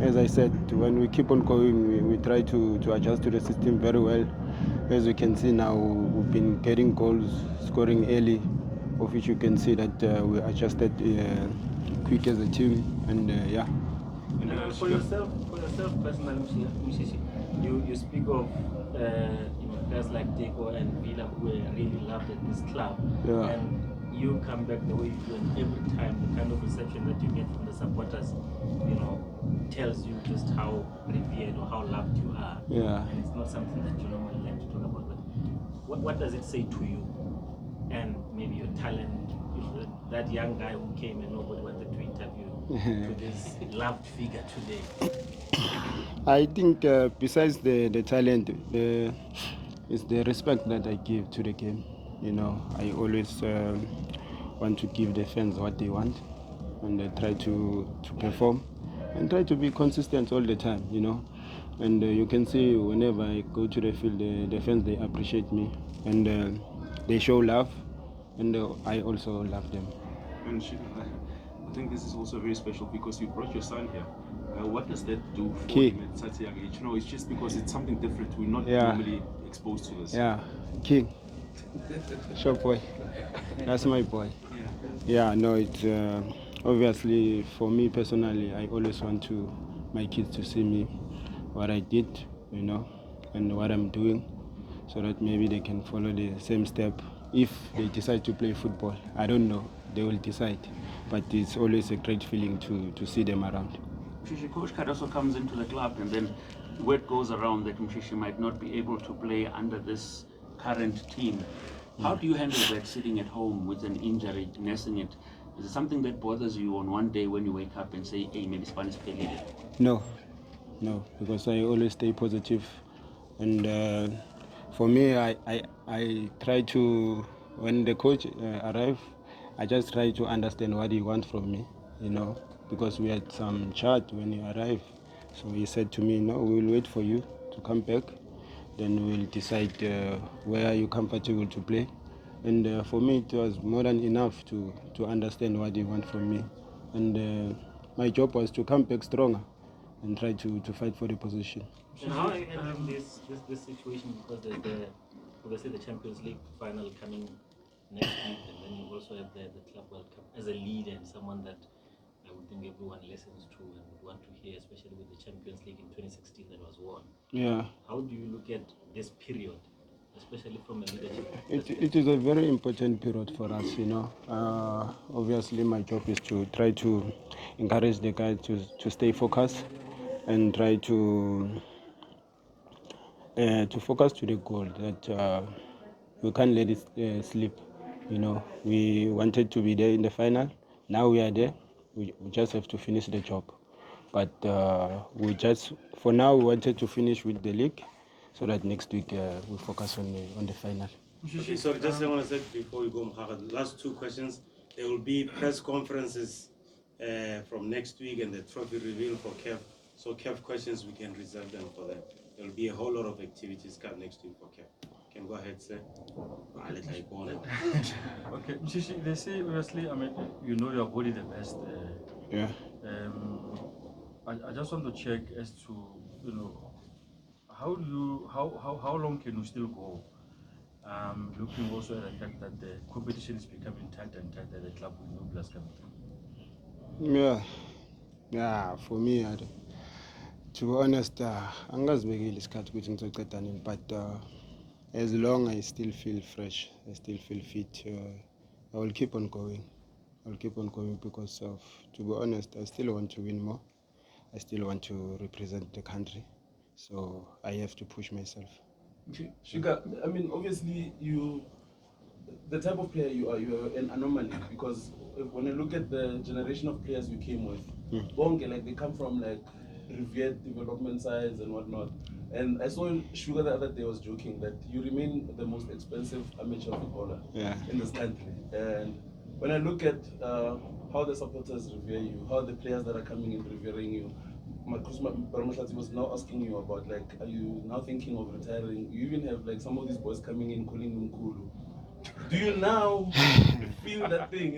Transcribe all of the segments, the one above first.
As I said, when we keep on going, we try to adjust to the system very well. As you can see now, we've been getting goals, scoring early, of which you can see that we adjusted quick as a team, and yeah. For yourself personally, Mshishi, you speak of players like Deco and Villa who are really loved at this club, Yeah. and you come back the way you do, and every time the kind of reception that you get from the supporters, tells you just how revered or how loved you are. Yeah. And it's not something that you normally like to talk about. But what does it say to you, and maybe your talent? That young guy who came and nobody wanted to interview, to this loved figure today. I think besides the talent, it's the respect that I give to the game. I always want to give the fans what they want, and I try to perform and try to be consistent all the time. And you can see whenever I go to the field, the fans, they appreciate me, and they show love, and I also love them. And I think this is also very special because you brought your son here. What does that do for him at such a young age? It's just because it's something different. We're not normally exposed to this. Yeah, King. Shop boy. That's my boy. Yeah, no, it's obviously for me personally, I always want my kids to see me, what I did, and what I'm doing, so that maybe they can follow the same step. If they decide to play football, I don't know, they will decide. But it's always a great feeling to see them around. Mshishi, Coach Cardoso comes into the club, and then word goes around that Mshishi might not be able to play under this current team. How do you handle that, sitting at home with an injury, nursing it? Is it something that bothers you on one day when you wake up and say, hey, maybe Spanish played it? No, because I always stay positive. And for me, I try to, when the coach arrives, I just try to understand what he wants from me, because we had some chat when he arrived. So he said to me, no, we'll wait for you to come back. Then we'll decide where you're comfortable to play. And for me, it was more than enough to understand what he wants from me. And my job was to come back stronger and try to fight for the position. And how are you handling this situation, because there's obviously the Champions League final coming next week, and then you also have the Club World Cup as a leader and someone that I would think everyone listens to and would want to hear, especially with the Champions League in 2016 that was won. Yeah. How do you look at this period, especially from a leadership? It is a very important period for us, obviously, my job is to try to encourage the guys to stay focused and try to focus to the goal that we can't let it slip. We wanted to be there in the final. Now we are there. We just have to finish the job. But for now, we wanted to finish with the league, so that next week we focus on the final. Okay, sorry, just I want to say before we go, Mohamed, last two questions. There will be press conferences from next week and the trophy reveal for CAF. So CAF questions, we can reserve them for them. There will be a whole lot of activities come next week for CAF. Can go ahead, sir. I'll let you go. Okay, Mshishi, they say obviously, your body the best. Yeah. I just want to check as to how long can you still go? Looking also at the fact that the competition is becoming tighter and tighter at the club with new players coming through. Yeah. For me, to be honest, angazibekile isikhathi ukuthi ngizoceda nini, but as long as I still feel fresh, I still feel fit, I will keep on going. I'll keep on going because to be honest, I still want to win more. I still want to represent the country, so I have to push myself. Sugar, obviously the type of player you are an anomaly, because when I look at the generation of players you came with, Bonge, they come from revered development sides and whatnot. And I saw Sugar the other day was joking that you remain the most expensive amateur footballer in this country. And when I look at how the supporters revere you, how the players that are coming in revering you, Marcus Barmashati was now asking you about, are you now thinking of retiring? You even have some of these boys coming in calling him Kulu. Do you now feel that thing?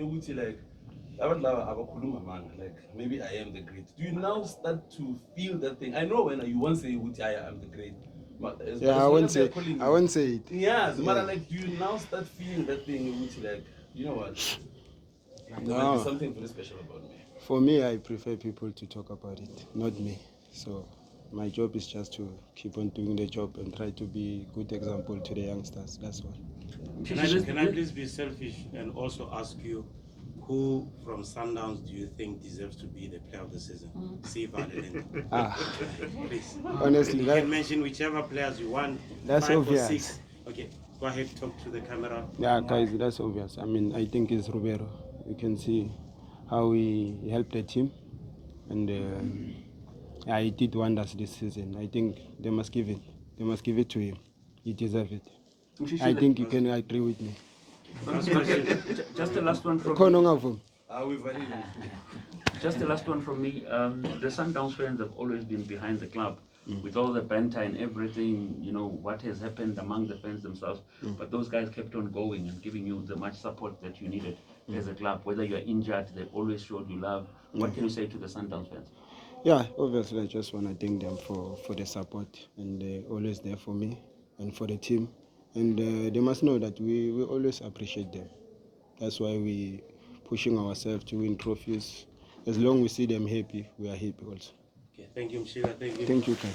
like maybe I am the great. Do you now start to feel that thing? I know when you once say I am the great. But as Yeah, long as they're calling I you, won't say it. yes, Yeah. but like, do you now start feeling that thing, which like, you know what? There might be No, something very special about me. for me, I prefer people to talk about it, not me. So my job is just to keep on doing the job and try to be a good example to the youngsters. That's all. Can I please be selfish and also ask you, who from Sundowns do you think deserves to be the player of the season? See Valerie. Ah, Please. honestly, You can mention whichever players you want, that's 5 or obvious. 6. Okay, go ahead, talk to the camera. Yeah, guys, that's obvious. I mean, I think it's Romero. You can see how he helped the team, and yeah, he did wonders this season. I think they must give it. They must give it to him. He deserves it. I think you can agree with me. Just the last one from Khona me. ungavumi? Just the last one from me. The Sundowns fans have always been behind the club with all the banter and everything, you know, what has happened among the fans themselves. But those guys kept on going and giving you the much support that you needed as a club. Whether you're injured, they always showed you love. What can you say to the Sundowns fans? Yeah, obviously, I just want to thank them for the support, and they're always there for me and for the team. And they must know that we always appreciate them. That's why we pushing ourselves to win trophies. As long as we see them happy, we are happy also. Okay, thank you, Mshila. Thank you. Thank you, guys.